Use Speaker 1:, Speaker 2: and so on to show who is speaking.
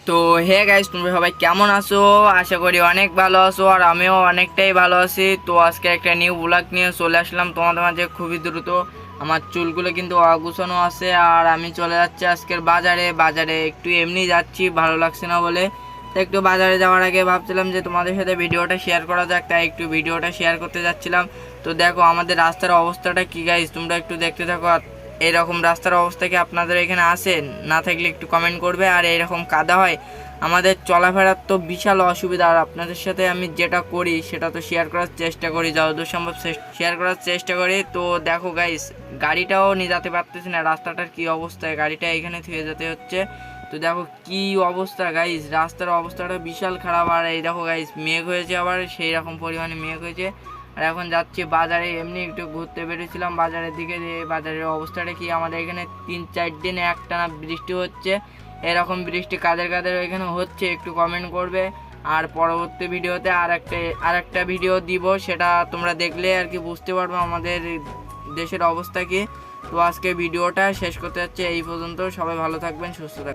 Speaker 1: তো hey guys, তোমরা সবাই কেমন আছো? আশা করি অনেক ভালো আছো, আর আমিও অনেকটাই ভালো আছি। তো আজকে একটা নিউ ব্লগ নিয়ে চলে আসলাম তোমাদের মাঝে খুবই দ্রুত। আমার চুলগুলো কিন্তু অগুছানো আছে, আর আমি চলে যাচ্ছি আজকের বাজারে একটু এমনি যাচ্ছি, ভালো লাগছে না বলে। তো একটু বাজারে যাওয়ার আগে ভাবছিলাম যে তোমাদের সাথে ভিডিওটা শেয়ার করা যাক, তাই একটু ভিডিওটা শেয়ার করতে যাচ্ছিলাম। তো দেখো আমাদের রাস্তার অবস্থাটা কি গাইস, তোমরা একটু দেখতে থাকো। এইরকম রাস্তার অবস্থা কি আপনাদের এখানে আছে? না থাকলে একটু কমেন্ট করবে। আর এইরকম কাদা হয়, আমাদের চলাফেরার তো বিশাল অসুবিধা। আর আপনাদের সাথে আমি যেটা করি সেটা তো শেয়ার করার চেষ্টা করি, যতদূর সম্ভব শেয়ার করার চেষ্টা করি। তো দেখো গাইস, গাড়িটাও নিয়ে যেতে পারতেছি না, রাস্তাটার কি অবস্থায়, গাড়িটা এখানে থুয়ে যেতে হচ্ছে। তো দেখো কি অবস্থা গাইস, রাস্তার অবস্থাটা বিশাল খারাপ। আর এই দেখো গাইস, মেঘ হয়েছে, আবার সেই রকম পরিমাণে মেঘ হয়েছে। আর এখন যাচ্ছি বাজারে, এমনি একটু ঘুরতে বেরিয়েছিলাম বাজারের দিকে, যে বাজারের অবস্থাটা কি। আমাদের এখানে 3-4 দিন একটানা বৃষ্টি হচ্ছে, এরকম বৃষ্টি কাদের কাদের এখানে হচ্ছে একটু কমেন্ট করবে। আর পরবর্তী ভিডিওতে আর একটা ভিডিও দিব, সেটা তোমরা দেখলে আর কি বুঝতে পারবে আমাদের দেশের অবস্থা কি। তো আজকে ভিডিওটা শেষ করতে যাচ্ছে এই পর্যন্ত। সবাই ভালো থাকবেন, সুস্থ থাকবেন।